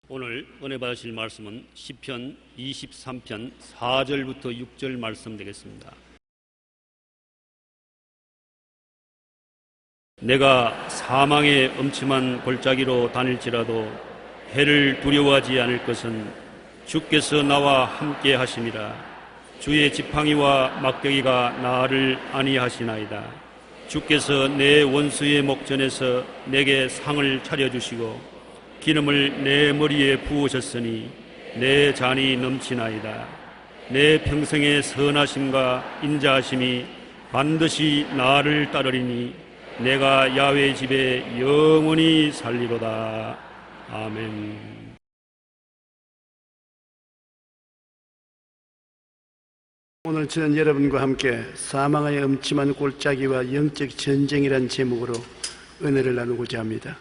오늘 은혜 받으실 말씀은 시편 23편 4절부터 6절 말씀 되겠습니다. 내가 사망의 음침한 골짜기로 다닐지라도 해를 두려워하지 않을 것은 주께서 나와 함께 하심이라. 주의 지팡이와 막대기가 나를 안위하시나이다. 주께서 내 원수의 목전에서 내게 상을 차려주시고 기름을 내 머리에 부으셨으니 내 잔이 넘치나이다. 내 평생의 선하심과 인자하심이 반드시 나를 따르리니 내가 야훼 집에 영원히 살리로다. 아멘. 오늘 저는 여러분과 함께 사망의 음침한 골짜기와 영적 전쟁이란 제목으로 은혜를 나누고자 합니다.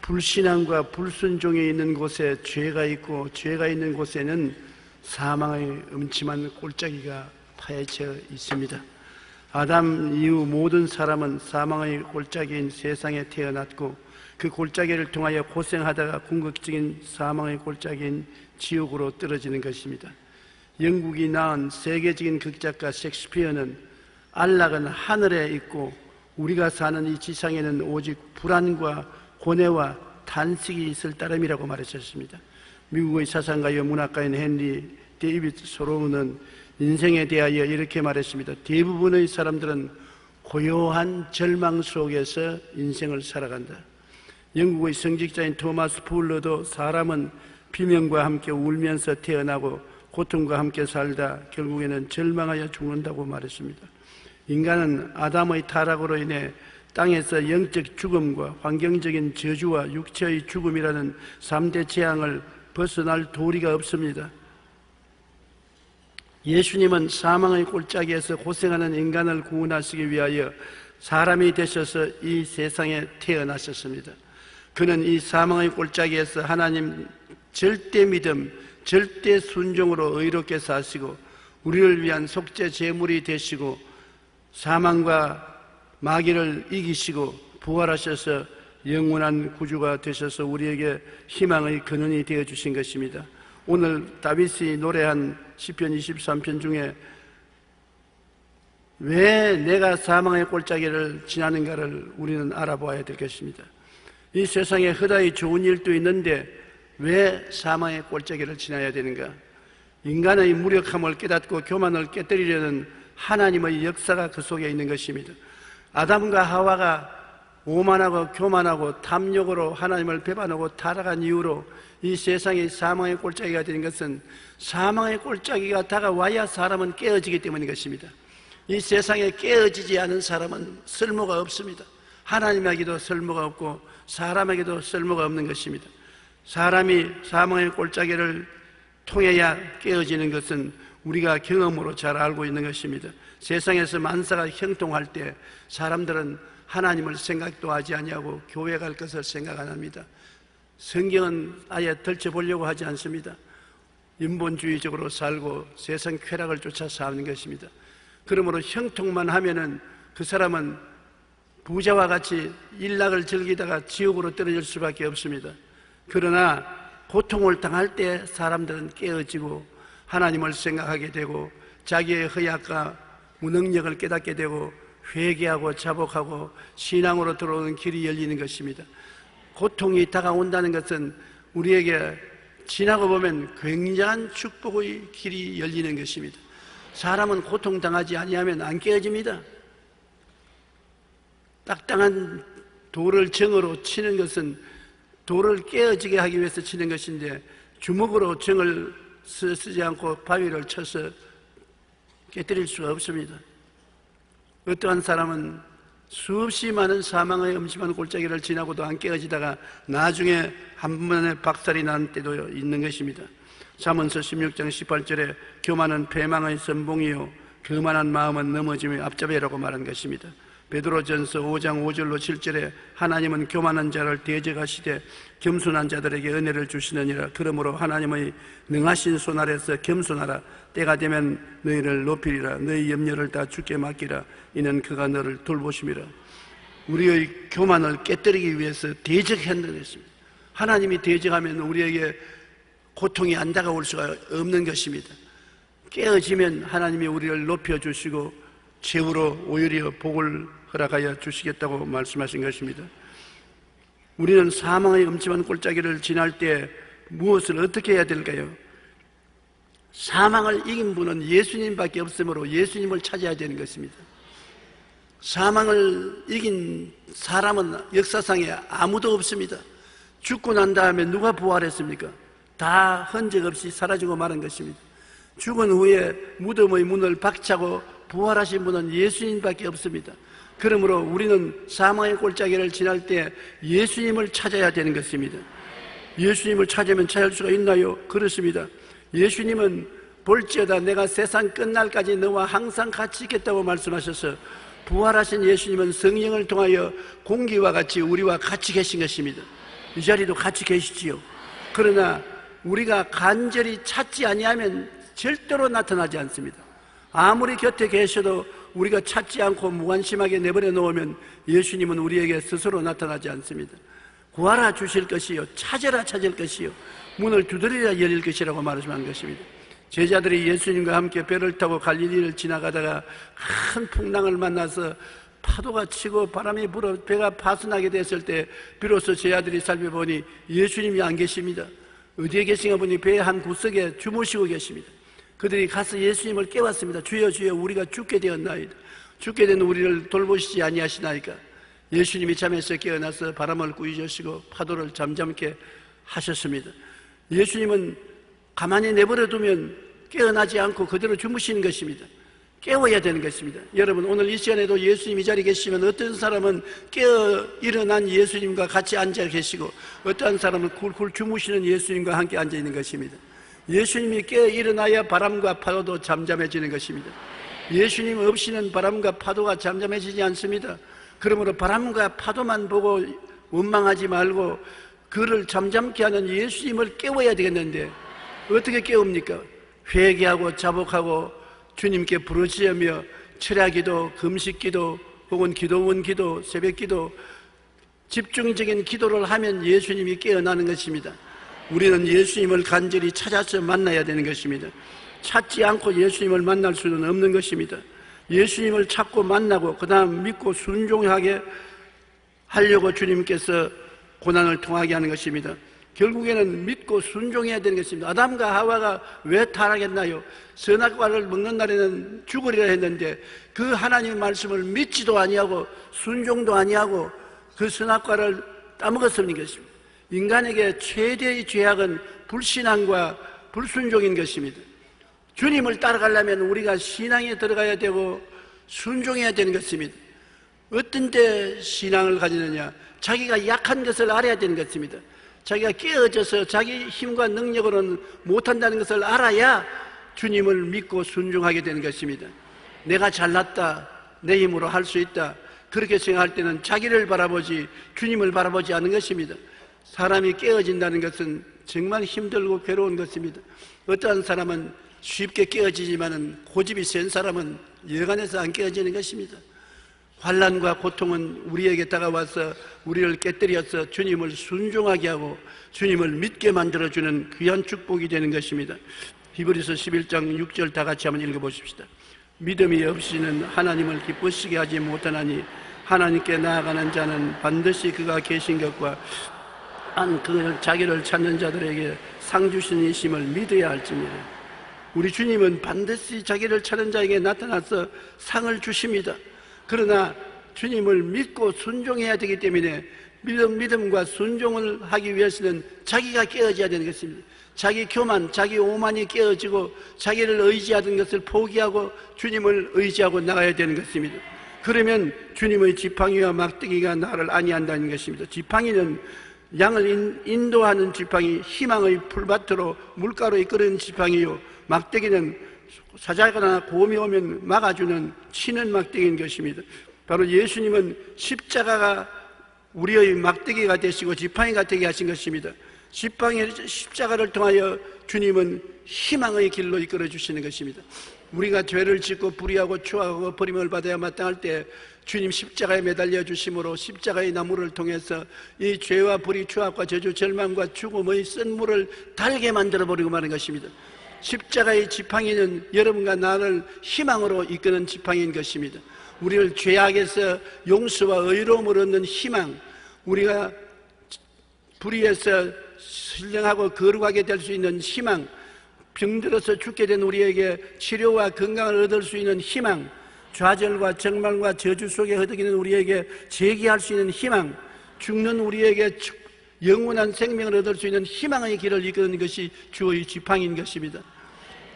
불신앙과 불순종이 있는 곳에 죄가 있고, 죄가 있는 곳에는 사망의 음침한 골짜기가 파헤쳐 있습니다. 아담 이후 모든 사람은 사망의 골짜기인 세상에 태어났고, 그 골짜기를 통하여 고생하다가 궁극적인 사망의 골짜기인 지옥으로 떨어지는 것입니다. 영국이 낳은 세계적인 극작가 셰익스피어는 안락은 하늘에 있고 우리가 사는 이 지상에는 오직 불안과 고뇌와 탄식이 있을 따름이라고 말했었습니다. 미국의 사상가이며 문학가인 헨리 데이비드 소로우는 인생에 대하여 이렇게 말했습니다. 대부분의 사람들은 고요한 절망 속에서 인생을 살아간다. 영국의 성직자인 토마스 풀러도 사람은 비명과 함께 울면서 태어나고 고통과 함께 살다 결국에는 절망하여 죽는다고 말했습니다. 인간은 아담의 타락으로 인해 땅에서 영적 죽음과 환경적인 저주와 육체의 죽음이라는 3대 재앙을 벗어날 도리가 없습니다. 예수님은 사망의 골짜기에서 고생하는 인간을 구원하시기 위하여 사람이 되셔서 이 세상에 태어나셨습니다. 그는 이 사망의 골짜기에서 하나님 절대 믿음, 절대 순종으로 의롭게 사시고 우리를 위한 속죄 제물이 되시고 사망과 마귀를 이기시고 부활하셔서 영원한 구주가 되셔서 우리에게 희망의 근원이 되어주신 것입니다. 오늘 다윗이 노래한 시편 23편 중에 왜 내가 사망의 골짜기를 지나는가를 우리는 알아봐야 될 것입니다. 이 세상에 허다히 좋은 일도 있는데 왜 사망의 골짜기를 지나야 되는가? 인간의 무력함을 깨닫고 교만을 깨뜨리려는 하나님의 역사가 그 속에 있는 것입니다. 아담과 하와가 오만하고 교만하고 탐욕으로 하나님을 배반하고 타락한 이후로 이 세상이 사망의 골짜기가 되는 것은 사망의 골짜기가 다가와야 사람은 깨어지기 때문인 것입니다. 이 세상에 깨어지지 않은 사람은 쓸모가 없습니다. 하나님에게도 쓸모가 없고 사람에게도 쓸모가 없는 것입니다. 사람이 사망의 골짜기를 통해야 깨어지는 것은 우리가 경험으로 잘 알고 있는 것입니다. 세상에서 만사가 형통할 때 사람들은 하나님을 생각도 하지 아니하고 교회 갈 것을 생각 안 합니다. 성경은 아예 덜쳐보려고 하지 않습니다. 인본주의적으로 살고 세상 쾌락을 쫓아 사는 것입니다. 그러므로 형통만 하면은 그 사람은 부자와 같이 일락을 즐기다가 지옥으로 떨어질 수밖에 없습니다. 그러나 고통을 당할 때 사람들은 깨어지고 하나님을 생각하게 되고 자기의 허약과 무능력을 깨닫게 되고 회개하고 자복하고 신앙으로 들어오는 길이 열리는 것입니다. 고통이 다가온다는 것은 우리에게 지나고 보면 굉장한 축복의 길이 열리는 것입니다. 사람은 고통당하지 아니하면 안 깨어집니다. 딱딱한 돌을 정으로 치는 것은 돌을 깨어지게 하기 위해서 치는 것인데 주먹으로 정을 쓰지 않고 바위를 쳐서 깨뜨릴 수가 없습니다. 어떠한 사람은 수없이 많은 사망의 음침한 골짜기를 지나고도 안 깨어지다가 나중에 한 번에 박살이 난 때도 있는 것입니다. 잠언서 16장 18절에 교만은 패망의 선봉이요 교만한 마음은 넘어짐의 앞잡이라고 말한 것입니다. 베드로전서 5장 5절로 7절에 하나님은 교만한 자를 대적하시되 겸손한 자들에게 은혜를 주시느니라. 그러므로 하나님의 능하신 손 아래서 겸손하라. 때가 되면 너희를 높이리라. 너희 염려를 다 주께 맡기라. 이는 그가 너를 돌보심이라. 우리의 교만을 깨뜨리기 위해서 대적한다고 했습니다. 하나님이 대적하면 우리에게 고통이 안 다가올 수가 없는 것입니다. 깨어지면 하나님이 우리를 높여주시고 최후로 오히려 복을 허락하여 주시겠다고 말씀하신 것입니다. 우리는 사망의 음침한 골짜기를 지날 때 무엇을 어떻게 해야 될까요? 사망을 이긴 분은 예수님밖에 없으므로 예수님을 찾아야 되는 것입니다. 사망을 이긴 사람은 역사상에 아무도 없습니다. 죽고 난 다음에 누가 부활했습니까? 다 흔적 없이 사라지고 마는 것입니다. 죽은 후에 무덤의 문을 박차고 부활하신 분은 예수님밖에 없습니다. 그러므로 우리는 사망의 골짜기를 지날 때 예수님을 찾아야 되는 것입니다. 예수님을 찾으면 찾을 수가 있나요? 그렇습니다. 예수님은 볼지어다 내가 세상 끝날까지 너와 항상 같이 있겠다고 말씀하셔서 부활하신 예수님은 성령을 통하여 공기와 같이 우리와 같이 계신 것입니다. 이 자리도 같이 계시지요. 그러나 우리가 간절히 찾지 아니하면 절대로 나타나지 않습니다. 아무리 곁에 계셔도 우리가 찾지 않고 무관심하게 내버려 놓으면 예수님은 우리에게 스스로 나타나지 않습니다. 구하라 주실 것이요 찾으라 찾을 것이요 문을 두드리라 열릴 것이라고 말씀한 것입니다. 제자들이 예수님과 함께 배를 타고 갈릴리를 지나가다가 큰 풍랑을 만나서 파도가 치고 바람이 불어 배가 파손하게 됐을 때 비로소 제자들이 살펴보니 예수님이 안 계십니다. 어디에 계신가 보니 배의 한 구석에 주무시고 계십니다. 그들이 가서 예수님을 깨웠습니다. 주여 주여 우리가 죽게 되었나이다. 죽게 된 우리를 돌보시지 아니하시나이까. 예수님이 잠에서 깨어나서 바람을 꾸짖으시고 파도를 잠잠케 하셨습니다. 예수님은 가만히 내버려 두면 깨어나지 않고 그대로 주무시는 것입니다. 깨워야 되는 것입니다. 여러분 오늘 이 시간에도 예수님 이 자리에 계시면 어떤 사람은 깨어 일어난 예수님과 같이 앉아 계시고 어떤 사람은 굴굴 주무시는 예수님과 함께 앉아 있는 것입니다. 예수님이 깨어 일어나야 바람과 파도도 잠잠해지는 것입니다. 예수님 없이는 바람과 파도가 잠잠해지지 않습니다. 그러므로 바람과 파도만 보고 원망하지 말고 그를 잠잠케 하는 예수님을 깨워야 되겠는데 어떻게 깨웁니까? 회개하고 자복하고 주님께 부르짖으며 철야기도, 금식기도, 혹은 기도원 기도, 새벽기도, 집중적인 기도를 하면 예수님이 깨어나는 것입니다. 우리는 예수님을 간절히 찾아서 만나야 되는 것입니다. 찾지 않고 예수님을 만날 수는 없는 것입니다. 예수님을 찾고 만나고 그 다음 믿고 순종하게 하려고 주님께서 고난을 통하게 하는 것입니다. 결국에는 믿고 순종해야 되는 것입니다. 아담과 하와가 왜 타락했나요? 선악과를 먹는 날에는 죽으리라 했는데 그 하나님의 말씀을 믿지도 아니하고 순종도 아니하고 그 선악과를 따먹었습는 것입니다. 인간에게 최대의 죄악은 불신앙과 불순종인 것입니다. 주님을 따라가려면 우리가 신앙에 들어가야 되고 순종해야 되는 것입니다. 어떤 때 신앙을 가지느냐? 자기가 약한 것을 알아야 되는 것입니다. 자기가 깨어져서 자기 힘과 능력으로는 못한다는 것을 알아야 주님을 믿고 순종하게 되는 것입니다. 내가 잘났다, 내 힘으로 할 수 있다, 그렇게 생각할 때는 자기를 바라보지 주님을 바라보지 않는 것입니다. 사람이 깨어진다는 것은 정말 힘들고 괴로운 것입니다. 어떠한 사람은 쉽게 깨어지지만 고집이 센 사람은 여간해서 안 깨어지는 것입니다. 환난과 고통은 우리에게 다가와서 우리를 깨뜨려서 주님을 순종하게 하고 주님을 믿게 만들어주는 귀한 축복이 되는 것입니다. 히브리서 11장 6절 다 같이 한번 읽어보십시다. 믿음이 없이는 하나님을 기쁘시게 하지 못하나니 하나님께 나아가는 자는 반드시 그가 계신 것과 그 자기를 찾는 자들에게 상 주시는 이심을 믿어야 할지니라. 우리 주님은 반드시 자기를 찾는 자에게 나타나서 상을 주십니다. 그러나 주님을 믿고 순종해야 되기 때문에 믿음과 순종을 하기 위해서는 자기가 깨어져야 되는 것입니다. 자기 교만, 자기 오만이 깨어지고 자기를 의지하던 것을 포기하고 주님을 의지하고 나가야 되는 것입니다. 그러면 주님의 지팡이와 막대기가 나를 안위한다는 것입니다. 지팡이는 양을 인도하는 지팡이, 희망의 풀밭으로 물가로 이끄는 지팡이요, 막대기는 사자거나 곰이 오면 막아주는 치는 막대기인 것입니다. 바로 예수님은 십자가가 우리의 막대기가 되시고 지팡이가 되게 하신 것입니다. 십자가를 통하여 주님은 희망의 길로 이끌어 주시는 것입니다. 우리가 죄를 짓고 불의하고 추악하고 버림을 받아야 마땅할 때 주님 십자가에 매달려 주심으로 십자가의 나무를 통해서 이 죄와 불의, 추악과 저주, 절망과 죽음의 쓴물을 달게 만들어버리고 마는 것입니다. 십자가의 지팡이는 여러분과 나를 희망으로 이끄는 지팡이인 것입니다. 우리를 죄악에서 용서와 의로움을 얻는 희망, 우리가 불의에서 신령하고 거룩하게 될 수 있는 희망, 병들어서 죽게 된 우리에게 치료와 건강을 얻을 수 있는 희망, 좌절과 적망과 저주 속에 허덕이는 우리에게 재기할 수 있는 희망, 죽는 우리에게 영원한 생명을 얻을 수 있는 희망의 길을 이끄는 것이 주의 지팡이인 것입니다.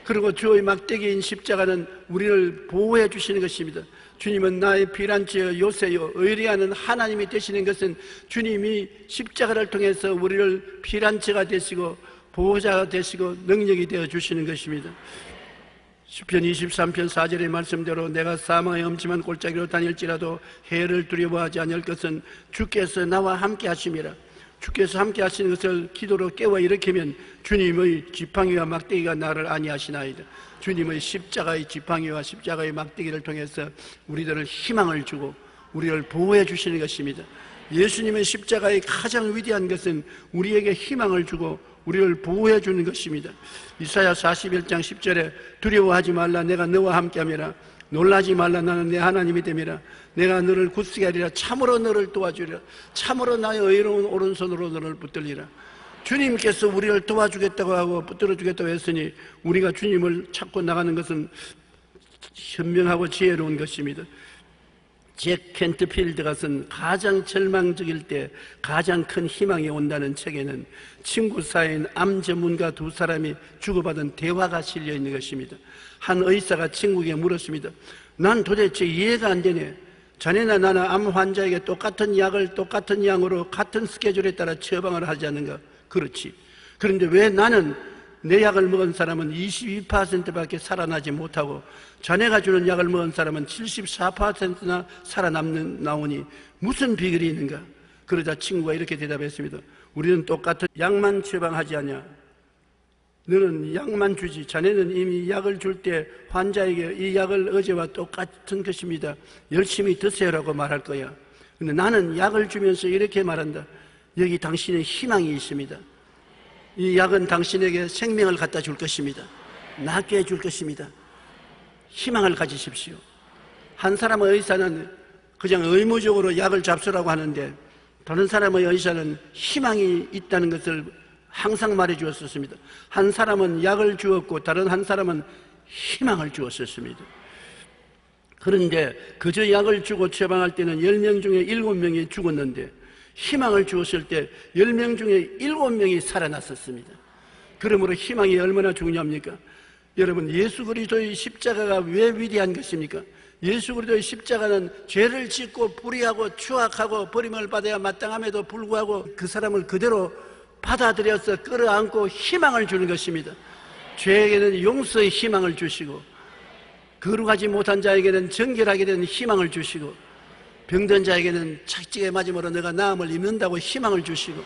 그리고 주의 막대기인 십자가는 우리를 보호해 주시는 것입니다. 주님은 나의 피난처여 요새여 의리하는 하나님이 되시는 것은 주님이 십자가를 통해서 우리를 피난처가 되시고 보호자가 되시고 능력이 되어 주시는 것입니다. 시편 23편 4절의 말씀대로 내가 사망의 엄침한 골짜기로 다닐지라도 해를 두려워하지 않을 것은 주께서 나와 함께 하심이라. 주께서 함께 하시는 것을 기도로 깨워 일으키면 주님의 지팡이와 막대기가 나를 안위하시나이다. 주님의 십자가의 지팡이와 십자가의 막대기를 통해서 우리들을 희망을 주고 우리를 보호해 주시는 것입니다. 예수님의 십자가의 가장 위대한 것은 우리에게 희망을 주고 우리를 보호해 주는 것입니다. 이사야 41장 10절에 두려워하지 말라 내가 너와 함께함이라. 놀라지 말라 나는 내 하나님이 됨이라. 내가 너를 굳세게 하리라. 참으로 너를 도와주리라. 참으로 나의 의로운 오른손으로 너를 붙들리라. 주님께서 우리를 도와주겠다고 하고 붙들어주겠다고 했으니 우리가 주님을 찾고 나가는 것은 현명하고 지혜로운 것입니다. 잭 켄트필드가 쓴 가장 절망적일 때 가장 큰 희망이 온다는 책에는 친구 사이인 암 전문가 두 사람이 주고받은 대화가 실려 있는 것입니다. 한 의사가 친구에게 물었습니다. 난 도대체 이해가 안 되네. 자네나 나나 암 환자에게 똑같은 약을 똑같은 양으로 같은 스케줄에 따라 처방을 하지 않는가? 그렇지. 그런데 왜 나는 내 약을 먹은 사람은 22%밖에 살아나지 못하고 자네가 주는 약을 먹은 사람은 74%나 나오니 무슨 비결이 있는가? 그러자 친구가 이렇게 대답했습니다. 우리는 똑같은 약만 처방하지 않냐? 너는 약만 주지. 자네는 이미 약을 줄 때 환자에게 이 약을 어제와 똑같은 것입니다. 열심히 드세요라고 말할 거야. 근데 나는 약을 주면서 이렇게 말한다. 여기 당신의 희망이 있습니다. 이 약은 당신에게 생명을 갖다 줄 것입니다. 낫게 해줄 것입니다. 희망을 가지십시오. 한 사람의 의사는 그냥 의무적으로 약을 잡수라고 하는데 다른 사람의 의사는 희망이 있다는 것을 항상 말해 주었습니다. 한 사람은 약을 주었고 다른 한 사람은 희망을 주었습니다. 그런데 그저 약을 주고 처방할 때는 10명 중에 7명이 죽었는데 희망을 주었을 때 10명 중에 7명이 살아났었습니다. 그러므로 희망이 얼마나 중요합니까? 여러분, 예수 그리스도의 십자가가 왜 위대한 것입니까? 예수 그리스도의 십자가는 죄를 짓고 불의하고 추악하고 버림을 받아야 마땅함에도 불구하고 그 사람을 그대로 받아들여서 끌어안고 희망을 주는 것입니다. 죄에게는 용서의 희망을 주시고 거룩하지 못한 자에게는 정결하게 되는 희망을 주시고 병든 자에게는 착지게 맞음으로 너가 나음을 입는다고 희망을 주시고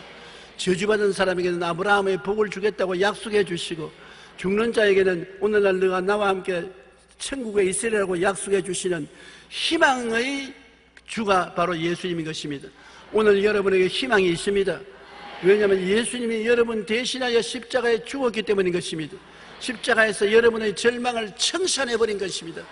저주받은 사람에게는 아브라함의 복을 주겠다고 약속해 주시고 죽는 자에게는 오늘날 너가 나와 함께 천국에 있으리라고 약속해 주시는 희망의 주가 바로 예수님인 것입니다. 오늘 여러분에게 희망이 있습니다. 왜냐하면 예수님이 여러분 대신하여 십자가에 죽었기 때문인 것입니다. 십자가에서 여러분의 절망을 청산해버린 것입니다.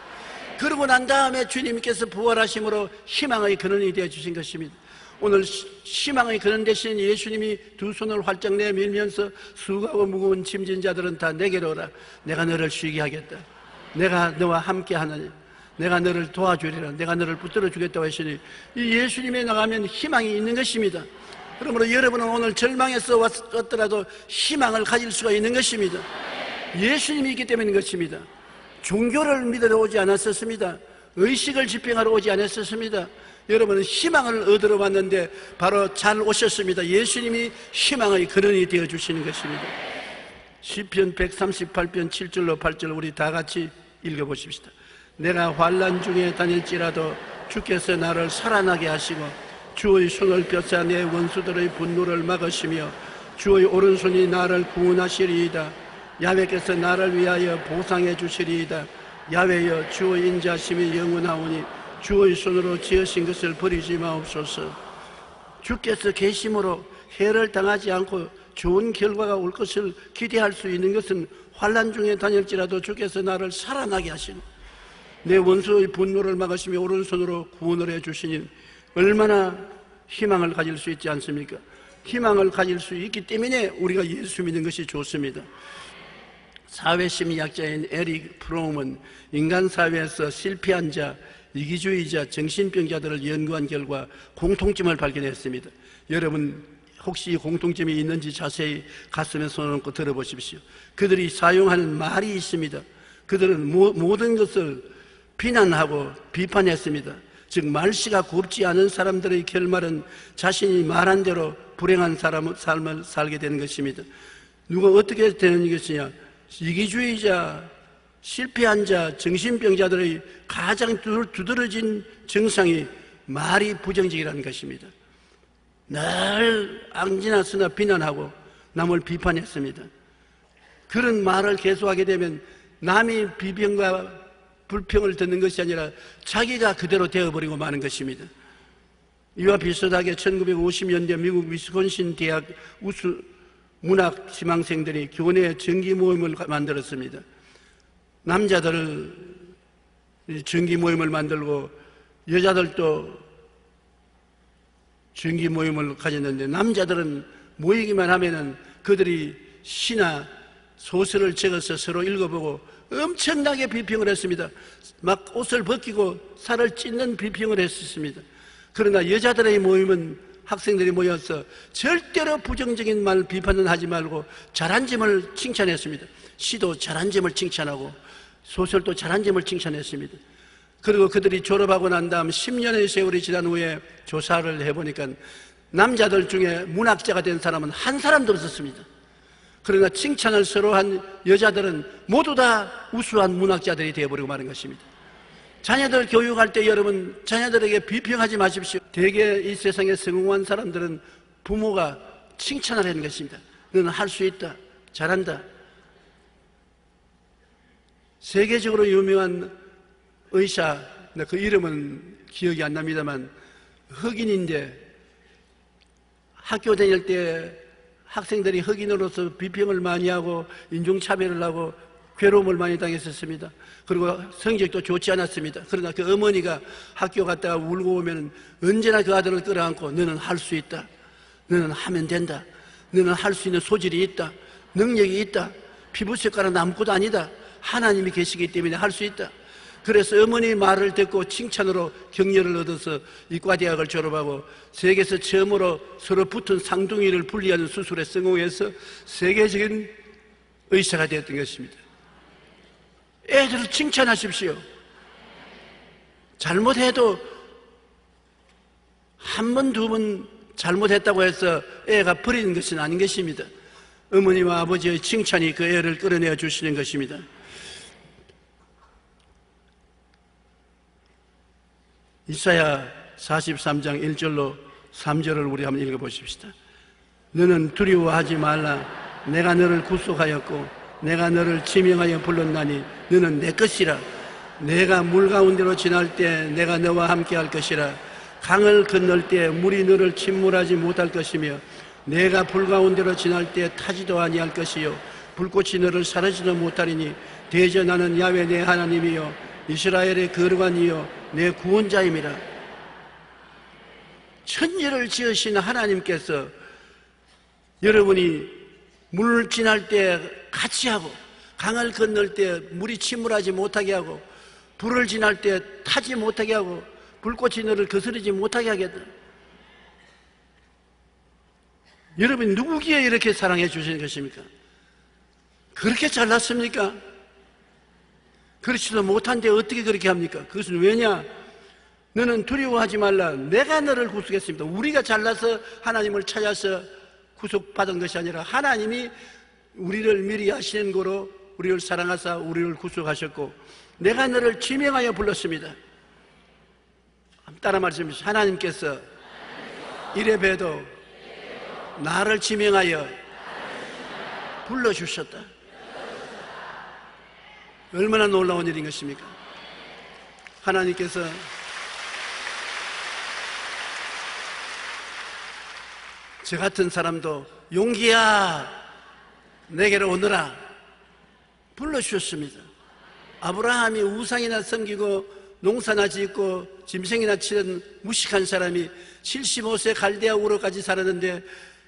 그러고 난 다음에 주님께서 부활하심으로 희망의 근원이 되어 주신 것입니다. 오늘 희망의 근원 되신 예수님이 두 손을 활짝 내밀면서 수고하고 무거운 짐진 자들은 다 내게로 오라. 내가 너를 쉬게 하겠다. 내가 너와 함께 하느니 내가 너를 도와주리라. 내가 너를 붙들어 주겠다고 하시니 이 예수님에 나가면 희망이 있는 것입니다. 그러므로 여러분은 오늘 절망에서 왔더라도 희망을 가질 수가 있는 것입니다. 예수님이 있기 때문인 것입니다. 종교를 믿으러 오지 않았었습니다. 의식을 집행하러 오지 않았었습니다. 여러분은 희망을 얻으러 왔는데 바로 잘 오셨습니다. 예수님이 희망의 근원이 되어주시는 것입니다. 시편 138편 7절로 8절 우리 다 같이 읽어보십시다. 내가 환난 중에 다닐지라도 주께서 나를 살아나게 하시고 주의 손을 펴사 내 원수들의 분노를 막으시며 주의 오른손이 나를 구원하시리이다. 야훼께서 나를 위하여 보상해 주시리이다. 야외여 주의 인자심이 영원하오니 주의 손으로 지으신 것을 버리지 마옵소서. 주께서 계심으로 해를 당하지 않고 좋은 결과가 올 것을 기대할 수 있는 것은 환난 중에 다닐지라도 주께서 나를 살아나게 하시는, 내 원수의 분노를 막으시며 오른손으로 구원을 해주시니 얼마나 희망을 가질 수 있지 않습니까? 희망을 가질 수 있기 때문에 우리가 예수 믿는 것이 좋습니다. 사회심리학자인 에릭 프롬은 인간 사회에서 실패한 자, 이기주의자, 정신병자들을 연구한 결과 공통점을 발견했습니다. 여러분 혹시 이 공통점이 있는지 자세히 가슴에 손을 얹고 들어보십시오. 그들이 사용하는 말이 있습니다. 그들은 모든 것을 비난하고 비판했습니다. 즉 말씨가 곱지 않은 사람들의 결말은 자신이 말한 대로 불행한 삶을 살게 되는 것입니다. 누가 어떻게 되는 것이냐? 이기주의자, 실패한 자, 정신병자들의 가장 두드러진 증상이 말이 부정적이라는 것입니다. 늘 앙지나서나 비난하고 남을 비판했습니다. 그런 말을 계속하게 되면 남이 비평과 불평을 듣는 것이 아니라 자기가 그대로 되어버리고 마는 것입니다. 이와 비슷하게 1950년대 미국 위스콘신 대학 우수 문학 지망생들이 교내 정기 모임을 만들었습니다. 남자들을 정기 모임을 만들고 여자들도 정기 모임을 가졌는데, 남자들은 모이기만 하면은 그들이 시나 소설을 적어서 서로 읽어보고 엄청나게 비평을 했습니다. 막 옷을 벗기고 살을 찢는 비평을 했었습니다. 그러나 여자들의 모임은 학생들이 모여서 절대로 부정적인 말 비판은 하지 말고 잘한 점을 칭찬했습니다. 시도 잘한 점을 칭찬하고 소설도 잘한 점을 칭찬했습니다. 그리고 그들이 졸업하고 난 다음 10년의 세월이 지난 후에 조사를 해보니까 남자들 중에 문학자가 된 사람은 한 사람도 없었습니다. 그러나 칭찬을 서로 한 여자들은 모두 다 우수한 문학자들이 되어버리고 마는 것입니다. 자녀들 교육할 때 여러분, 자녀들에게 비평하지 마십시오. 대개 이 세상에 성공한 사람들은 부모가 칭찬을 하는 것입니다. 너는 할 수 있다, 잘한다. 세계적으로 유명한 의사, 그 이름은 기억이 안 납니다만 흑인인데 학교 다닐 때 학생들이 흑인으로서 비평을 많이 하고 인종차별을 하고 괴로움을 많이 당했었습니다. 그리고 성적도 좋지 않았습니다. 그러나 그 어머니가 학교 갔다가 울고 오면 언제나 그 아들을 끌어안고 너는 할 수 있다, 너는 하면 된다, 너는 할 수 있는 소질이 있다, 능력이 있다, 피부 색깔은 아무것도 아니다, 하나님이 계시기 때문에 할 수 있다. 그래서 어머니 말을 듣고 칭찬으로 격려를 얻어서 이과대학을 졸업하고 세계에서 처음으로 서로 붙은 쌍둥이를 분리하는 수술에 성공해서 세계적인 의사가 되었던 것입니다. 애들을 칭찬하십시오. 잘못해도 한 번, 두 번 잘못했다고 해서 애가 버리는 것은 아닌 것입니다. 어머니와 아버지의 칭찬이 그 애를 끌어내어 주시는 것입니다. 이사야 43장 1절로 3절을 우리 한번 읽어보십시다. 너는 두려워하지 말라. 내가 너를 구속하였고 내가 너를 지명하여 불렀나니 너는 내 것이라. 내가 물 가운데로 지날 때 내가 너와 함께 할 것이라. 강을 건널 때 물이 너를 침몰하지 못할 것이며 내가 불 가운데로 지날 때 타지도 아니할 것이요 불꽃이 너를 사르지도 못하리니 대저 나는 야훼 내 하나님이요 이스라엘의 거룩한이요 내 구원자임이라. 천지를 지으신 하나님께서 여러분이 물 지날 때 같이 하고 강을 건널 때 물이 침몰하지 못하게 하고 불을 지날 때 타지 못하게 하고 불꽃이 너를 거스르지 못하게 하겠다. 여러분 누구기에 이렇게 사랑해 주시는 것입니까? 그렇게 잘났습니까? 그렇지도 못한데 어떻게 그렇게 합니까? 그것은 왜냐? 너는 두려워하지 말라. 내가 너를 구속했습니다. 우리가 잘나서 하나님을 찾아서 구속받은 것이 아니라 하나님이 우리를 미리 아시는 거로 우리를 사랑하사 우리를 구속하셨고 내가 너를 지명하여 불렀습니다. 따라 말씀하십시오. 하나님께서 이래봬도 나를 지명하여 불러주셨다. 얼마나 놀라운 일인 것입니까? 하나님께서 저 같은 사람도 용기야 내게로 오너라 불러주셨습니다. 아브라함이 우상이나 섬기고 농사나 짓고 짐승이나 치는 무식한 사람이 75세 갈대아 우르까지 살았는데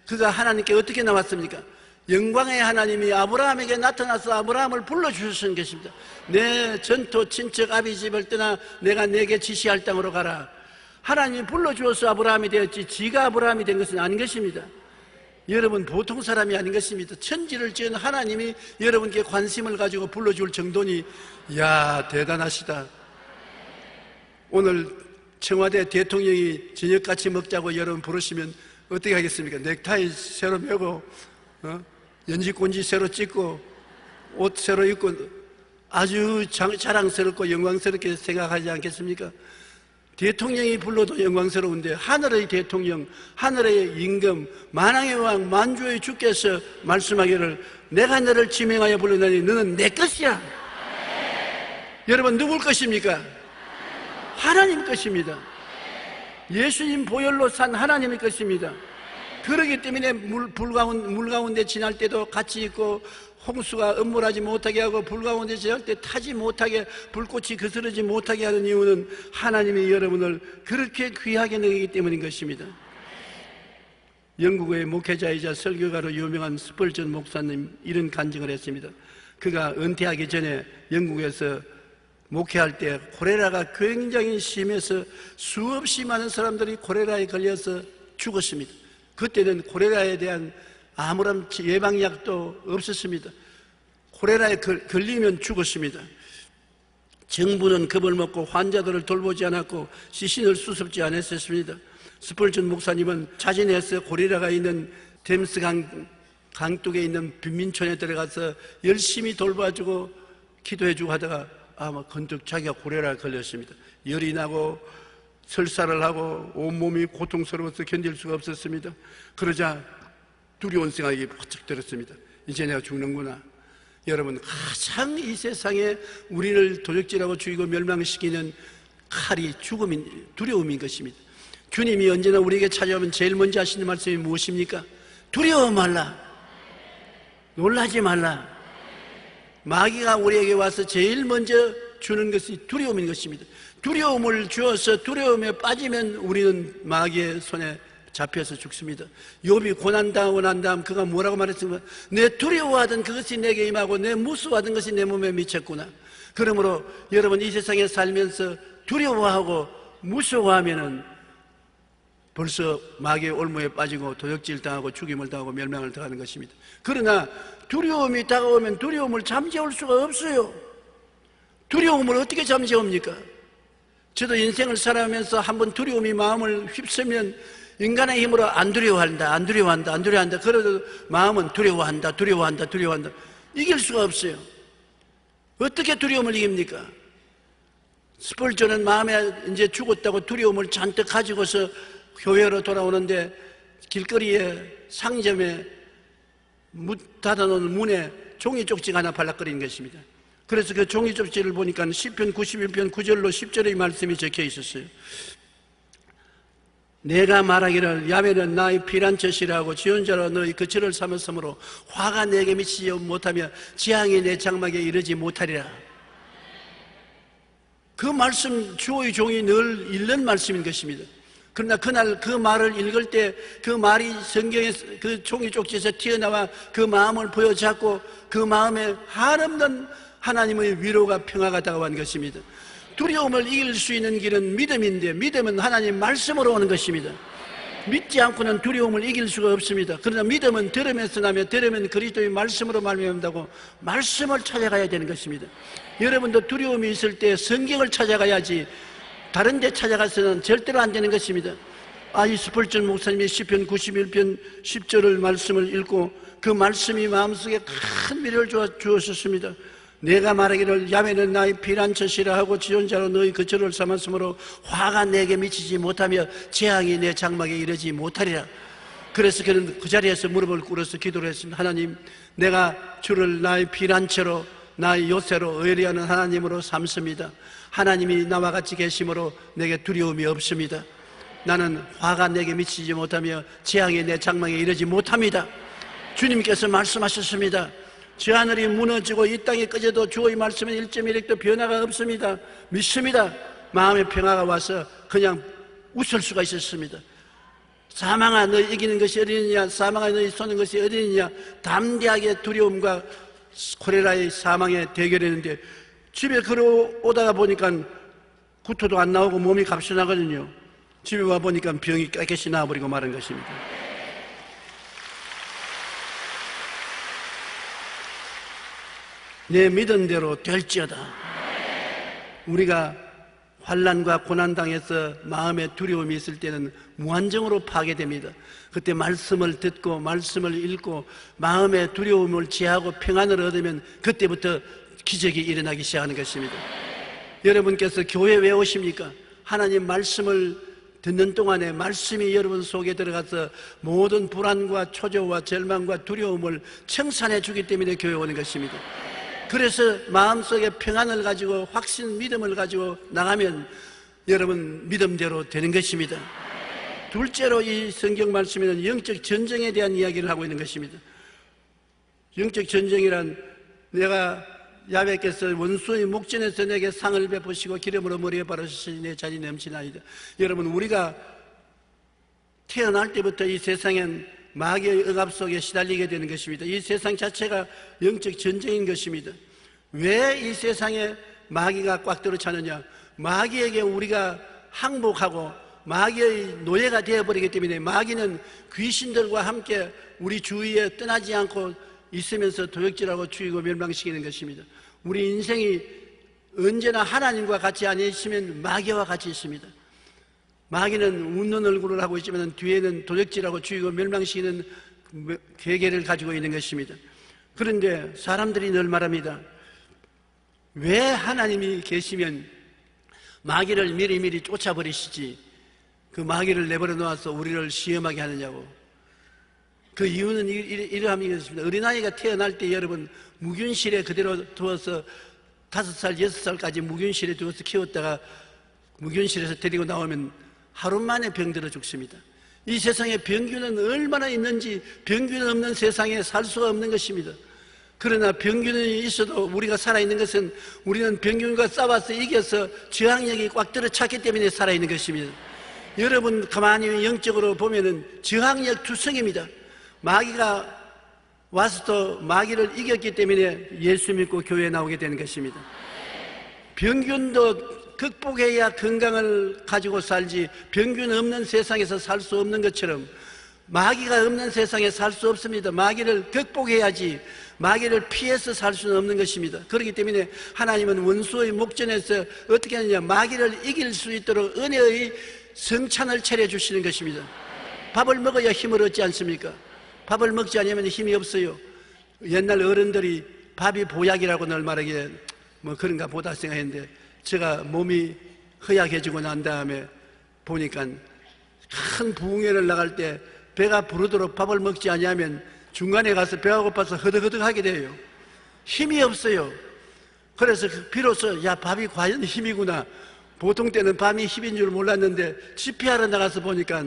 그가 하나님께 어떻게 나왔습니까? 영광의 하나님이 아브라함에게 나타나서 아브라함을 불러주신 것입니다. 내 전토 친척 아비 집을 떠나 내가 내게 지시할 땅으로 가라. 하나님이 불러주어서 아브라함이 되었지 지가 아브라함이 된 것은 아닌 것입니다. 여러분 보통 사람이 아닌 것입니다. 천지를 지은 하나님이 여러분께 관심을 가지고 불러줄 정도니 이야 대단하시다. 오늘 청와대 대통령이 저녁같이 먹자고 여러분 부르시면 어떻게 하겠습니까? 넥타이 새로 매고 연지꼰지 새로 찍고 옷 새로 입고 아주 자랑스럽고 영광스럽게 생각하지 않겠습니까? 대통령이 불러도 영광스러운데 하늘의 대통령, 하늘의 임금, 만왕의 왕, 만주의 주께서 말씀하기를 내가 너를 지명하여 불러내니 너는 내 것이야. 여러분 누굴 것입니까? 하나님 것입니다. 예수님 보혈로 산 하나님의 것입니다. 그러기 때문에 물 가운데 지날 때도 같이 있고 홍수가 음물하지 못하게 하고 불 가운데 지날 때 타지 못하게 불꽃이 거스르지 못하게 하는 이유는 하나님이 여러분을 그렇게 귀하게 여기기 때문인 것입니다. 영국의 목회자이자 설교가로 유명한 스펄전 목사님 이런 간증을 했습니다. 그가 은퇴하기 전에 영국에서 목회할 때 콜레라가 굉장히 심해서 수없이 많은 사람들이 콜레라에 걸려서 죽었습니다. 그때는 콜레라에 대한 아무런 예방약도 없었습니다. 콜레라에 걸리면 죽었습니다. 정부는 겁을 먹고 환자들을 돌보지 않았고 시신을 수습지 않았습니다. 스펄전 목사님은 자진해서 콜레라가 있는 템스 강둑에 있는 빈민촌에 들어가서 열심히 돌봐주고 기도해주고 하다가 아마 건적 자기가 콜레라에 걸렸습니다. 열이 나고 설사를 하고 온몸이 고통스러워서 견딜 수가 없었습니다. 그러자 두려운 생각이 번쩍 들었습니다. 이제 내가 죽는구나. 여러분 가장 이 세상에 우리를 도적질하고 죽이고 멸망시키는 칼이 두려움인 것입니다. 주님이 언제나 우리에게 찾아오면 제일 먼저 하시는 말씀이 무엇입니까? 두려워 말라. 놀라지 말라. 마귀가 우리에게 와서 제일 먼저 주는 것이 두려움인 것입니다. 두려움을 주어서 두려움에 빠지면 우리는 마귀의 손에 잡혀서 죽습니다. 욥이 고난당하고 난 다음 그가 뭐라고 말했습니까? 내 두려워하던 그것이 내게 임하고 내 무서워하던 것이 내 몸에 미쳤구나. 그러므로 여러분 이 세상에 살면서 두려워하고 무서워하면은 벌써 마귀의 올무에 빠지고 도적질 당하고 죽임을 당하고 멸망을 당하는 것입니다. 그러나 두려움이 다가오면 두려움을 잠재울 수가 없어요. 두려움을 어떻게 잠재웁니까? 저도 인생을 살아가면서 한번 두려움이 마음을 휩쓰면 인간의 힘으로 안 두려워한다. 그래도 마음은 두려워한다. 이길 수가 없어요. 어떻게 두려움을 이깁니까? 스펄전은 마음에 이제 죽었다고 두려움을 잔뜩 가지고서 교회로 돌아오는데 길거리에 상점에 닫아놓은 문에 종이 쪽지가 하나 발락거리는 것입니다. 그래서 그 종이 쪽지를 보니까 시편 91편 9절로 10절의 말씀이 적혀 있었어요. 내가 말하기를 야훼는 나의 피난처시라 하고 지존자로 너희 거처를 삼았으므로 화가 내게 미치지 못하며 재앙이 내 장막에 이르지 못하리라. 그 말씀 주의 종이 늘 읽는 말씀인 것입니다. 그러나 그날 그 말을 읽을 때 그 말이 성경의 그 종이 쪽지에서 튀어나와 그 마음을 보여잡고 그 마음에 한없는 하나님의 위로가 평화가 다가온 것입니다. 두려움을 이길 수 있는 길은 믿음인데 믿음은 하나님 말씀으로 오는 것입니다. 믿지 않고는 두려움을 이길 수가 없습니다. 그러나 믿음은 들음에서 나며 들으면 그리스도의 말씀으로 말미암는다고 말씀을 찾아가야 되는 것입니다. 여러분도 두려움이 있을 때 성경을 찾아가야지 다른 데 찾아가서는 절대로 안 되는 것입니다. 이 스펄전 목사님이 시편 91편 10절을 말씀을 읽고 그 말씀이 마음속에 큰 미래를 주었습니다. 내가 말하기를 야훼는 나의 피난처시라 하고 지존자로 너희 거처를 삼았으므로 화가 내게 미치지 못하며 재앙이 내 장막에 이르지 못하리라. 그래서 그는 그 자리에서 무릎을 꿇어서 기도를 했습니다. 하나님, 내가 주를 나의 피난처로 나 요새로 의리하는 하나님으로 삼습니다. 하나님이 나와 같이 계심으로 내게 두려움이 없습니다. 나는 화가 내게 미치지 못하며 재앙이 내 장막에 이르지 못합니다. 주님께서 말씀하셨습니다. 저 하늘이 무너지고 이 땅이 꺼져도 주의 말씀은 1.1핵도 변화가 없습니다. 믿습니다. 마음의 평화가 와서 그냥 웃을 수가 있었습니다. 사망아 너희 이기는 것이 어디느냐, 사망아 너희 쏘는 것이 어디느냐, 담대하게 두려움과 콜레라의 사망에 대결했는데 집에 걸어오다가 보니까 구토도 안 나오고 몸이 갑신하거든요. 집에 와 보니까 병이 깨끗이 나와버리고 마른 것입니다. 내 믿음대로 될지어다. 우리가 환난과 고난당해서 마음에 두려움이 있을 때는 무한정으로 파괴됩니다. 그때 말씀을 듣고 말씀을 읽고 마음의 두려움을 제하고 평안을 얻으면 그때부터 기적이 일어나기 시작하는 것입니다. 여러분께서 교회 왜 오십니까? 하나님 말씀을 듣는 동안에 말씀이 여러분 속에 들어가서 모든 불안과 초조와 절망과 두려움을 청산해 주기 때문에 교회 오는 것입니다. 그래서 마음속에 평안을 가지고 확신, 믿음을 가지고 나가면 여러분 믿음대로 되는 것입니다. 둘째로 이 성경 말씀에는 영적 전쟁에 대한 이야기를 하고 있는 것입니다. 영적 전쟁이란 내가 야훼께서 원수의 목전에서 내게 상을 베푸시고 기름으로 머리에 바르시니 내 잔이 넘치나이다. 여러분 우리가 태어날 때부터 이 세상엔 마귀의 억압 속에 시달리게 되는 것입니다. 이 세상 자체가 영적 전쟁인 것입니다. 왜 이 세상에 마귀가 꽉 들어차느냐? 마귀에게 우리가 항복하고 마귀의 노예가 되어버리기 때문에 마귀는 귀신들과 함께 우리 주위에 떠나지 않고 있으면서 도적질하고 죽이고 멸망시키는 것입니다. 우리 인생이 언제나 하나님과 같이 안 있으면 마귀와 같이 있습니다. 마귀는 웃는 얼굴을 하고 있지만 뒤에는 도적질하고 죽이고 멸망시키는 계계를 가지고 있는 것입니다. 그런데 사람들이 늘 말합니다. 왜 하나님이 계시면 마귀를 미리미리 쫓아버리시지 그 마귀를 내버려 놓아서 우리를 시험하게 하느냐고. 그 이유는 이러함이겠습니다. 어린아이가 태어날 때 여러분 무균실에 그대로 두어서 5살, 6살까지 무균실에 두어서 키웠다가 무균실에서 데리고 나오면 하루 만에 병들어 죽습니다. 이 세상에 병균은 얼마나 있는지 병균 없는 세상에 살 수가 없는 것입니다. 그러나 병균이 있어도 우리가 살아있는 것은 우리는 병균과 싸워서 이겨서 저항력이 꽉 들어찼기 때문에 살아있는 것입니다. 여러분 가만히 영적으로 보면은 저항력 투성입니다. 마귀가 와서도 마귀를 이겼기 때문에 예수 믿고 교회에 나오게 되는 것입니다. 병균도 극복해야 건강을 가지고 살지 병균 없는 세상에서 살 수 없는 것처럼 마귀가 없는 세상에 살 수 없습니다. 마귀를 극복해야지 마귀를 피해서 살 수는 없는 것입니다. 그렇기 때문에 하나님은 원수의 목전에서 어떻게 하느냐, 마귀를 이길 수 있도록 은혜의 성찬을 차려주시는 것입니다. 밥을 먹어야 힘을 얻지 않습니까? 밥을 먹지 않으면 힘이 없어요. 옛날 어른들이 밥이 보약이라고 늘 말하기에 뭐 그런가 보다 생각했는데 제가 몸이 허약해지고 난 다음에 보니까 큰 부흥회를 나갈 때 배가 부르도록 밥을 먹지 않으면 중간에 가서 배가 고파서 허덕허덕하게 돼요. 힘이 없어요. 그래서 비로소 야 밥이 과연 힘이구나. 보통 때는 밤이 힘인 줄 몰랐는데 집회하러 나가서 보니까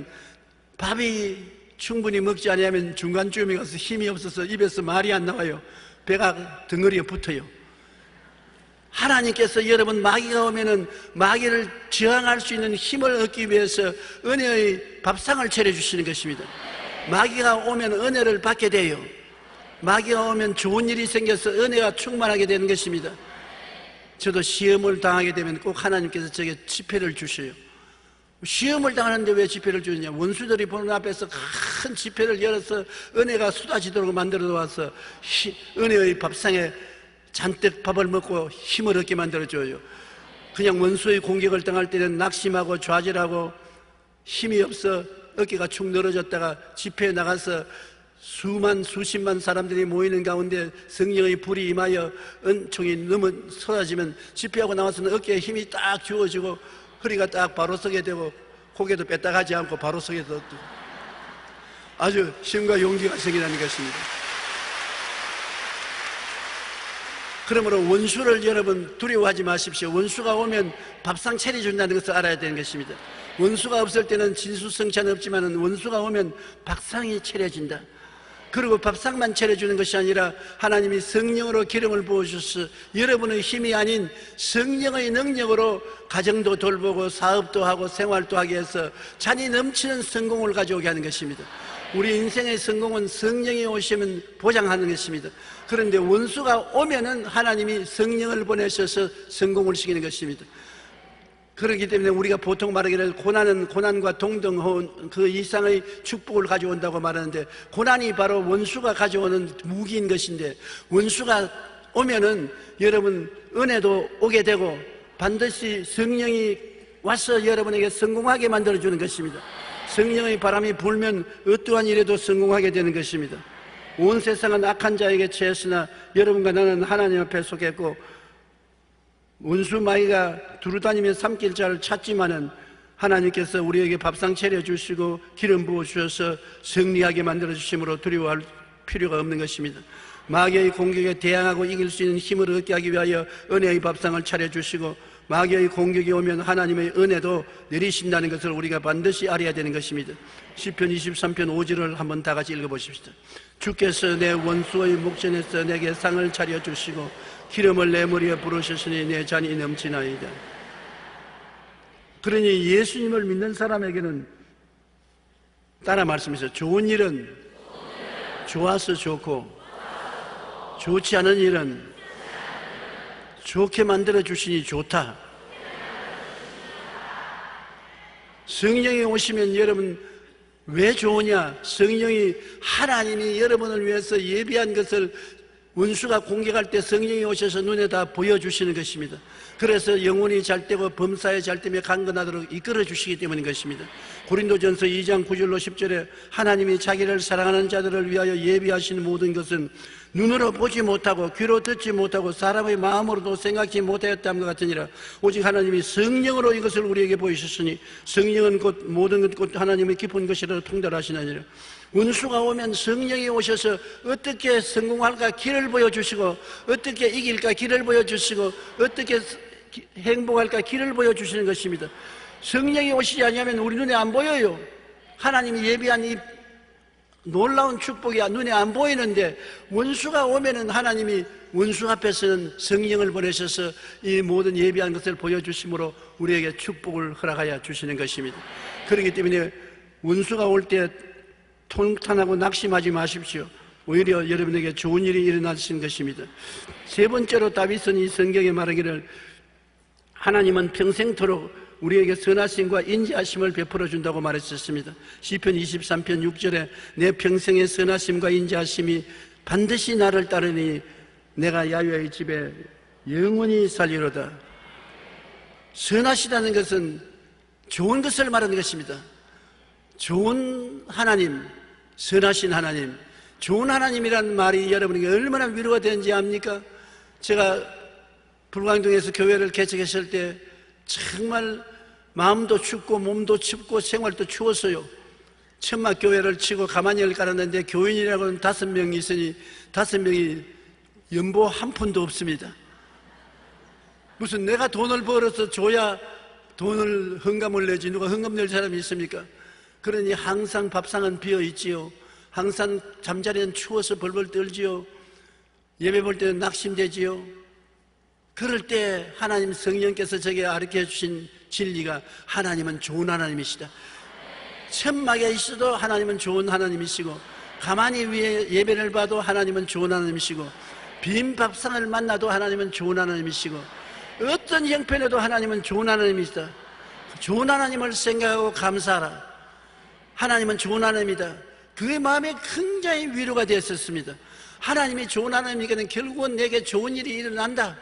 밥이 충분히 먹지 않으면 중간쯤에 가서 힘이 없어서 입에서 말이 안 나와요. 배가 덩어리에 붙어요. 하나님께서 여러분 마귀가 오면은 마귀를 저항할 수 있는 힘을 얻기 위해서 은혜의 밥상을 차려주시는 것입니다. 마귀가 오면 은혜를 받게 돼요. 마귀가 오면 좋은 일이 생겨서 은혜가 충만하게 되는 것입니다. 저도 시험을 당하게 되면 꼭 하나님께서 저에게 지폐를 주셔요. 시험을 당하는데 왜 지폐를 주느냐? 원수들이 보는 앞에서 큰 지폐를 열어서 은혜가 쏟아지도록 만들어 놓아서 은혜의 밥상에 잔뜩 밥을 먹고 힘을 얻게 만들어줘요. 그냥 원수의 공격을 당할 때는 낙심하고 좌절하고 힘이 없어 어깨가 축 늘어졌다가 집회에 나가서 수십만 사람들이 모이는 가운데 성령의 불이 임하여 은총이 너무 쏟아지면 집회하고 나와서는 어깨에 힘이 딱 주어지고 허리가 딱 바로 서게 되고 고개도 뺐다가지 않고 바로 서게 되고 아주 힘과 용기가 생기는 것입니다. 그러므로 원수를 여러분 두려워하지 마십시오. 원수가 오면 밥상 차려준다는 것을 알아야 되는 것입니다. 원수가 없을 때는 진수성찬 없지만 원수가 오면 밥상이 차려진다. 그리고 밥상만 차려주는 것이 아니라 하나님이 성령으로 기름을 부어주셔서 여러분의 힘이 아닌 성령의 능력으로 가정도 돌보고 사업도 하고 생활도 하게 해서 잔이 넘치는 성공을 가져오게 하는 것입니다. 우리 인생의 성공은 성령이 오시면 보장하는 것입니다. 그런데 원수가 오면은 하나님이 성령을 보내셔서 성공을 시키는 것입니다. 그렇기 때문에 우리가 보통 말하기를 고난은 고난과 동등한 그 이상의 축복을 가져온다고 말하는데, 고난이 바로 원수가 가져오는 무기인 것인데, 원수가 오면은 여러분 은혜도 오게 되고 반드시 성령이 와서 여러분에게 성공하게 만들어주는 것입니다. 성령의 바람이 불면 어떠한 일에도 성공하게 되는 것입니다. 온 세상은 악한 자에게 처했으나 여러분과 나는 하나님 앞에 속했고, 원수 마귀가 두루다니며 삼킬 자를 찾지만은 하나님께서 우리에게 밥상 차려주시고 기름 부어주셔서 승리하게 만들어주심으로 두려워할 필요가 없는 것입니다. 마귀의 공격에 대항하고 이길 수 있는 힘을 얻게 하기 위하여 은혜의 밥상을 차려주시고, 마귀의 공격이 오면 하나님의 은혜도 내리신다는 것을 우리가 반드시 알아야 되는 것입니다. 시편 23편 5절을 한번 다 같이 읽어보십시오. 주께서 내 원수의 목전에서 내게 상을 차려주시고 기름을 내 머리에 부으셨으니 내 잔이 넘치나이다. 그러니 예수님을 믿는 사람에게는 따라 말씀하세요. 좋은 일은 좋아서 좋고 좋지 않은 일은 좋게 만들어 주시니 좋다. 성령이 오시면 여러분 왜 좋으냐? 성령이 하나님이 여러분을 위해서 예비한 것을 원수가 공격할 때 성령이 오셔서 눈에 다 보여주시는 것입니다. 그래서 영혼이 잘되고 범사에 잘되며 강건하도록 이끌어 주시기 때문인 것입니다. 고린도전서 2장 9절로 10절에 하나님이 자기를 사랑하는 자들을 위하여 예비하신 모든 것은 눈으로 보지 못하고 귀로 듣지 못하고 사람의 마음으로도 생각지 못하였다는 것 같으니라. 오직 하나님이 성령으로 이것을 우리에게 보이셨으니 성령은 곧 모든 것 곧 하나님의 깊은 것이라 통달하시나니라. 원수가 오면 성령이 오셔서 어떻게 성공할까 길을 보여주시고, 어떻게 이길까 길을 보여주시고, 어떻게 행복할까 길을 보여주시는 것입니다. 성령이 오시지 않으면 우리 눈에 안 보여요. 하나님이 예비한 이 놀라운 축복이 눈에 안 보이는데, 원수가 오면은 하나님이 원수 앞에서는 성령을 보내셔서 이 모든 예비한 것을 보여주심으로 우리에게 축복을 허락하여 주시는 것입니다. 그렇기 때문에 원수가 올 때 통탄하고 낙심하지 마십시오. 오히려 여러분에게 좋은 일이 일어나신 것입니다. 세 번째로 다윗은 이 성경에 말하기를 하나님은 평생토록 우리에게 선하심과 인자하심을 베풀어 준다고 말했었습니다. 시편 23편 6절에 내 평생의 선하심과 인자하심이 반드시 나를 따르니 내가 야훼의 집에 영원히 살리로다. 선하시다는 것은 좋은 것을 말하는 것입니다. 좋은 하나님, 선하신 하나님, 좋은 하나님이라는 말이 여러분에게 얼마나 위로가 되는지 압니까? 제가 불광동에서 교회를 개척했을 때 정말 마음도 춥고 몸도 춥고 생활도 추웠어요. 천막 교회를 치고 가마니를 깔았는데 교인이라고는 5명이 있으니 5명이 연보 한 푼도 없습니다. 무슨 내가 돈을 벌어서 줘야 돈을 헌금을 내지 누가 헌금 낼 사람이 있습니까? 그러니 항상 밥상은 비어있지요. 항상 잠자리는 추워서 벌벌 떨지요. 예배 볼 때는 낙심되지요. 그럴 때 하나님 성령께서 제게 가르쳐 주신 진리가 하나님은 좋은 하나님이시다. 천막에 있어도 하나님은 좋은 하나님이시고, 가만히 위에 예배를 봐도 하나님은 좋은 하나님이시고, 빈 밥상을 만나도 하나님은 좋은 하나님이시고, 어떤 형편에도 하나님은 좋은 하나님이시다. 좋은 하나님을 생각하고 감사하라. 하나님은 좋은 하나님이다. 그의 마음에 굉장히 위로가 되었었습니다. 하나님이 좋은 하나님이니까 결국은 내게 좋은 일이 일어난다.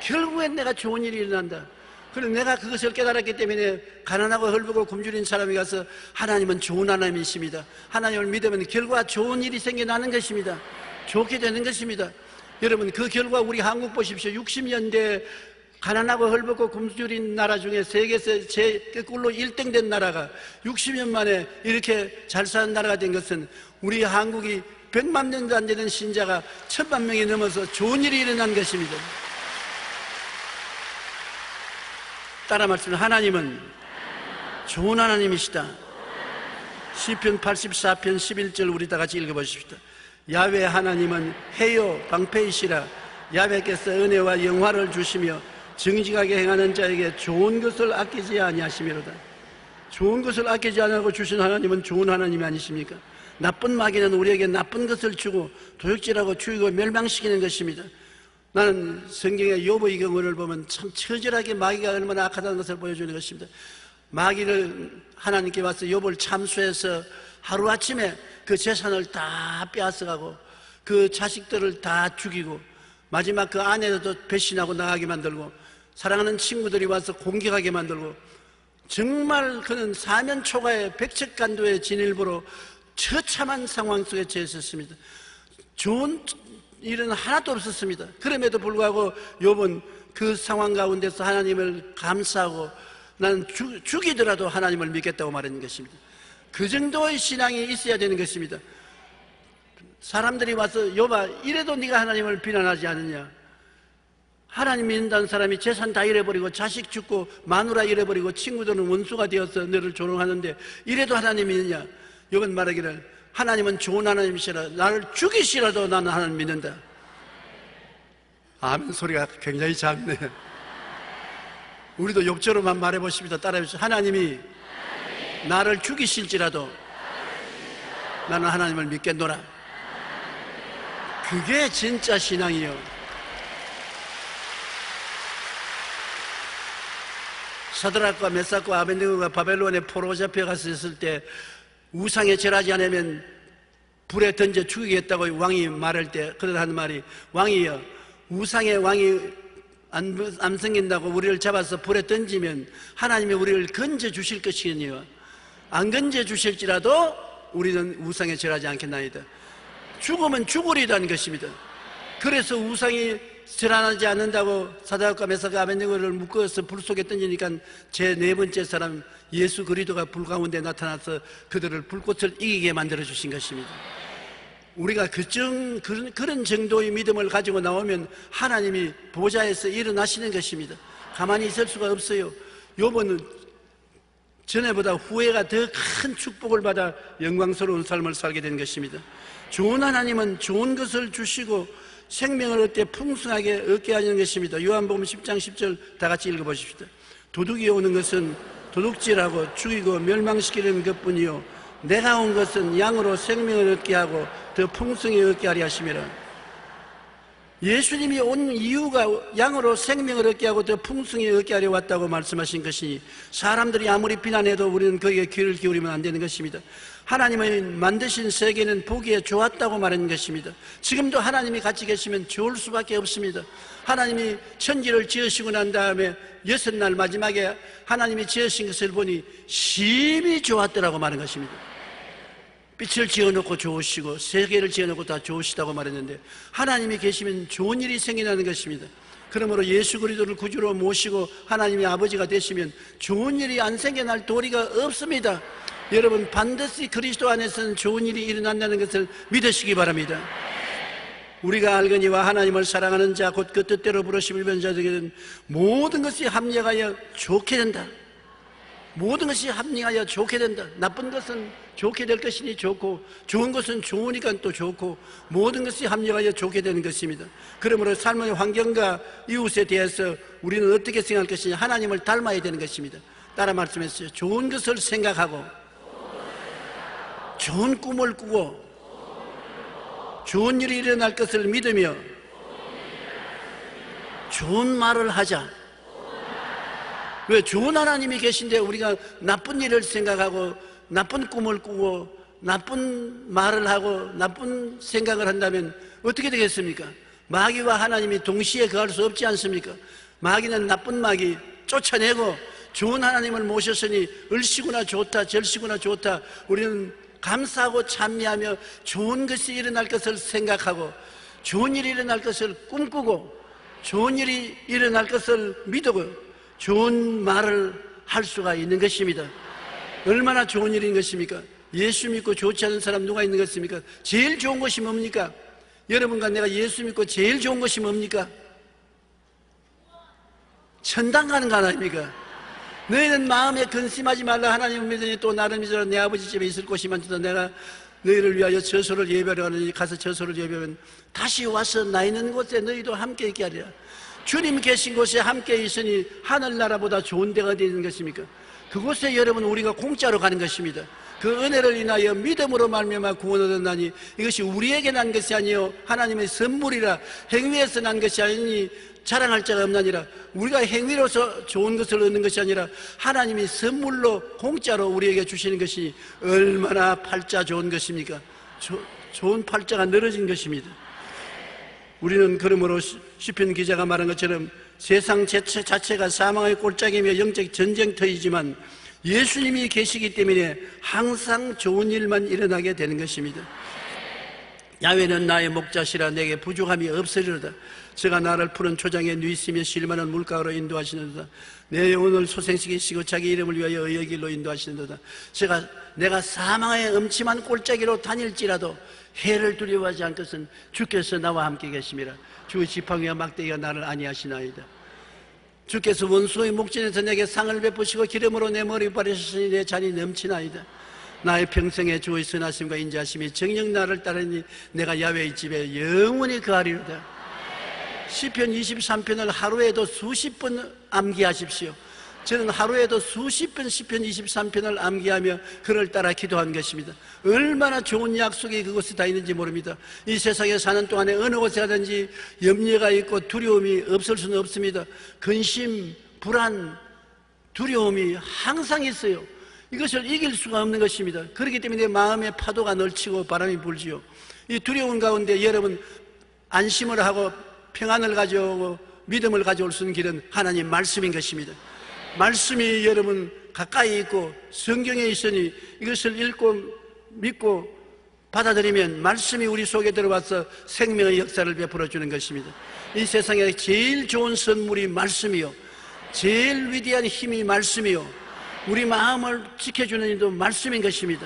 결국엔 내가 좋은 일이 일어난다. 그래서 내가 그것을 깨달았기 때문에 가난하고 헐벗고 굶주린 사람이 가서 하나님은 좋은 하나님이십니다. 하나님을 믿으면 결과 좋은 일이 생겨나는 것입니다. 좋게 되는 것입니다. 여러분, 그 결과 우리 한국 보십시오. 60년대 가난하고 헐벗고 굶주린 나라 중에 세계에서 꿀로 1등 된 나라가 60년 만에 이렇게 잘 사는 나라가 된 것은 우리 한국이 100만 명도 안 되는 신자가 1000만 명이 넘어서 좋은 일이 일어난 것입니다. 따라 말씀을, 하나님은 좋은 하나님이시다. 시편 84편 11절 우리 다 같이 읽어보십시다. 야훼 하나님은 해요 방패이시라. 야훼께서 은혜와 영화를 주시며 정직하게 행하는 자에게 좋은 것을 아끼지 아니하시미로다. 좋은 것을 아끼지 않고 주신 하나님은 좋은 하나님이 아니십니까? 나쁜 마귀는 우리에게 나쁜 것을 주고 도둑질하고 죽이고 멸망시키는 것입니다. 나는 성경의 욥의 경우를 보면 참 처절하게 마귀가 얼마나 악하다는 것을 보여주는 것입니다. 마귀를 하나님께 와서 욥을 참수해서 하루아침에 그 재산을 다 빼앗아가고 그 자식들을 다 죽이고 마지막 그 아내도 배신하고 나가게 만들고 사랑하는 친구들이 와서 공격하게 만들고 정말 그는 사면초가의 백척간도의 진일보로 처참한 상황 속에 처해 있었습니다. 좋은 일은 하나도 없었습니다. 그럼에도 불구하고 욥은 그 상황 가운데서 하나님을 감사하고 나는 죽이더라도 하나님을 믿겠다고 말하는 것입니다. 그 정도의 신앙이 있어야 되는 것입니다. 사람들이 와서 욥아 이래도 네가 하나님을 비난하지 않느냐, 하나님 믿는다는 사람이 재산 다 잃어버리고 자식 죽고 마누라 잃어버리고 친구들은 원수가 되어서 너를 조롱하는데 이래도 하나님 믿느냐. 욥은 말하기를 하나님은 좋은 하나님이시라. 나를 죽이시라도 나는 하나님 믿는다. 아멘 소리가 굉장히 작네. 우리도 욥처럼만 말해보십니다. 따라해보십시오. 하나님이 나를 죽이실지라도 나는 하나님을 믿겠노라. 그게 진짜 신앙이요. 사드락과 메삭과 아벤느고가 바벨론에 포로 잡혀갔을 때 우상에 절하지 않으면 불에 던져 죽이겠다고 왕이 말할 때 그들 하는 말이, 왕이여 우상의 왕이 안 생긴다고 우리를 잡아서 불에 던지면 하나님이 우리를 건져 주실 것이니와 안 건져 주실지라도 우리는 우상에 절하지 않겠나이다. 죽으면 죽으리라는 것입니다. 그래서 우상이 절하지 않는다고 사드락과 메삭과 아벤느고를 묶어서 불 속에 던지니까 제 네 번째 사람 예수 그리스도가 불 가운데 나타나서 그들을 불꽃을 이기게 만들어 주신 것입니다. 우리가 그런 정도의 믿음을 가지고 나오면 하나님이 보좌에서 일어나시는 것입니다. 가만히 있을 수가 없어요. 욥은 전에보다 후회가 더 큰 축복을 받아 영광스러운 삶을 살게 된 것입니다. 좋은 하나님은 좋은 것을 주시고 생명을 얻되 풍성하게 얻게 하는 것입니다. 요한복음 10장 10절 다 같이 읽어보십시오. 도둑이 오는 것은 도둑질하고 죽이고 멸망시키는 것뿐이요 내가 온 것은 양으로 생명을 얻게 하고 더 풍성히 얻게 하려 하심이라. 예수님이 온 이유가 양으로 생명을 얻게 하고 더 풍성히 얻게 하려 왔다고 말씀하신 것이니 사람들이 아무리 비난해도 우리는 거기에 귀를 기울이면 안 되는 것입니다. 하나님의 만드신 세계는 보기에 좋았다고 말하는 것입니다. 지금도 하나님이 같이 계시면 좋을 수밖에 없습니다. 하나님이 천지를 지으시고 난 다음에 6날 마지막에 하나님이 지으신 것을 보니 심히 좋았더라고 말하는 것입니다. 빛을 지어놓고 좋으시고 세계를 지어놓고 다 좋으시다고 말했는데 하나님이 계시면 좋은 일이 생겨나는 것입니다. 그러므로 예수 그리스도를 구주로 모시고 하나님의 아버지가 되시면 좋은 일이 안 생겨날 도리가 없습니다. 여러분 반드시 그리스도 안에서는 좋은 일이 일어난다는 것을 믿으시기 바랍니다. 우리가 알거니와 하나님을 사랑하는 자 곧 그 뜻대로 부르심을 받은 자들에게는 모든 것이 합력하여 좋게 된다. 모든 것이 합력하여 좋게 된다. 나쁜 것은 좋게 될 것이니 좋고 좋은 것은 좋으니까 또 좋고 모든 것이 합력하여 좋게 되는 것입니다. 그러므로 삶의 환경과 이웃에 대해서 우리는 어떻게 생각할 것이냐, 하나님을 닮아야 되는 것입니다. 따라 말씀했어요. 좋은 것을 생각하고 좋은 꿈을 꾸고 좋은 일이 일어날 것을 믿으며 좋은 말을 하자. 왜? 좋은 하나님이 계신데 우리가 나쁜 일을 생각하고 나쁜 꿈을 꾸고 나쁜 말을 하고 나쁜 생각을 한다면 어떻게 되겠습니까? 마귀와 하나님이 동시에 거할 수 없지 않습니까? 마귀는 나쁜 마귀 쫓아내고 좋은 하나님을 모셨으니 을시구나 좋다 절시구나 좋다. 우리는 감사하고 찬미하며 좋은 것이 일어날 것을 생각하고 좋은 일이 일어날 것을 꿈꾸고 좋은 일이 일어날 것을 믿고 좋은 말을 할 수가 있는 것입니다. 얼마나 좋은 일인 것입니까? 예수 믿고 좋지 않은 사람 누가 있는 것입니까? 제일 좋은 것이 뭡니까? 여러분과 내가 예수 믿고 제일 좋은 것이 뭡니까? 천당 가는 거 아닙니까? 너희는 마음에 근심하지 말라. 하나님을 믿으니 또 나를 믿으라. 내 아버지 집에 있을 곳이 많도다. 내가 너희를 위하여 저소를 예배하러 가느니 가서 저소를 예배하면 다시 와서 나 있는 곳에 너희도 함께 있게 하리라. 주님 계신 곳에 함께 있으니 하늘나라보다 좋은 데가 어디 있는 것입니까? 그곳에 여러분 우리가 공짜로 가는 것입니다. 그 은혜를 인하여 믿음으로 말미암아 구원을 얻었나니 이것이 우리에게 난 것이 아니요 하나님의 선물이라. 행위에서 난 것이 아니니 자랑할 자가 없나니라. 우리가 행위로서 좋은 것을 얻는 것이 아니라 하나님이 선물로 공짜로 우리에게 주시는 것이 얼마나 팔자 좋은 것입니까? 좋은 팔자가 늘어진 것입니다. 우리는 그러므로 시편 기자가 말한 것처럼 세상 자체가 사망의 골짜기며 영적 전쟁터이지만 예수님이 계시기 때문에 항상 좋은 일만 일어나게 되는 것입니다. 야훼는 나의 목자시라. 내게 부족함이 없으리로다. 제가 나를 푸른 초장에 누이시며 쉴만한 물가로 인도하시는도다. 내 영혼을 소생시키시고 자기 이름을 위하여 의의 길로 인도하시는도다. 내가 사망의 음침한 골짜기로 다닐지라도 해를 두려워하지 않것은 주께서 나와 함께 계심이라. 주의 지팡이와 막대기가 나를 안위하시나이다. 주께서 원수의 목전에서 내게 상을 베푸시고 기름으로 내 머리 바르셨으니 내 잔이 넘치나이다. 나의 평생에 주의 선하심과 인자하심이 정녕 나를 따르니 내가 야훼의 집에 영원히 거하리로다. 시편 23편을 하루에도 수십 번 암기하십시오. 저는 하루에도 수십 번 시편 23편을 암기하며 그를 따라 기도한 것입니다. 얼마나 좋은 약속이 그곳에 다 있는지 모릅니다. 이 세상에 사는 동안에 어느 곳에 가든지 염려가 있고 두려움이 없을 수는 없습니다. 근심, 불안, 두려움이 항상 있어요. 이것을 이길 수가 없는 것입니다. 그렇기 때문에 마음의 파도가 널치고 바람이 불지요. 이 두려운 가운데 여러분 안심을 하고 평안을 가져오고 믿음을 가져올 수 있는 길은 하나님 말씀인 것입니다. 말씀이 여러분 가까이 있고 성경에 있으니 이것을 읽고 믿고 받아들이면 말씀이 우리 속에 들어와서 생명의 역사를 베풀어 주는 것입니다. 이 세상에 제일 좋은 선물이 말씀이요, 제일 위대한 힘이 말씀이요, 우리 마음을 지켜주는 일도 말씀인 것입니다.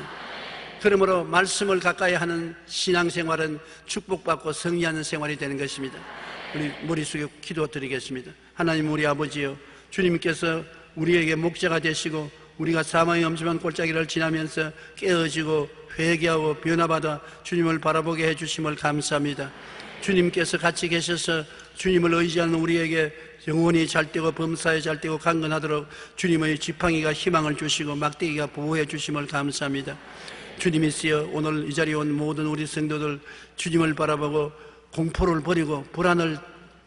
그러므로 말씀을 가까이 하는 신앙생활은 축복받고 승리하는 생활이 되는 것입니다. 우리 머리 숙여 기도드리겠습니다. 하나님 우리 아버지여, 주님께서 우리에게 목자가 되시고 우리가 사망의 엄침한 골짜기를 지나면서 깨어지고 회개하고 변화받아 주님을 바라보게 해주심을 감사합니다. 주님께서 같이 계셔서 주님을 의지하는 우리에게 영혼이 잘되고 범사에 잘되고 강건하도록 주님의 지팡이가 희망을 주시고 막대기가 보호해 주심을 감사합니다. 주님이시여, 오늘 이 자리에 온 모든 우리 성도들 주님을 바라보고 공포를 버리고 불안을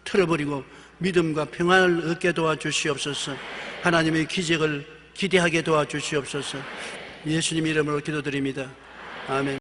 틀어버리고 믿음과 평안을 얻게 도와주시옵소서. 하나님의 기적을 기대하게 도와주시옵소서. 예수님 이름으로 기도드립니다. 아멘.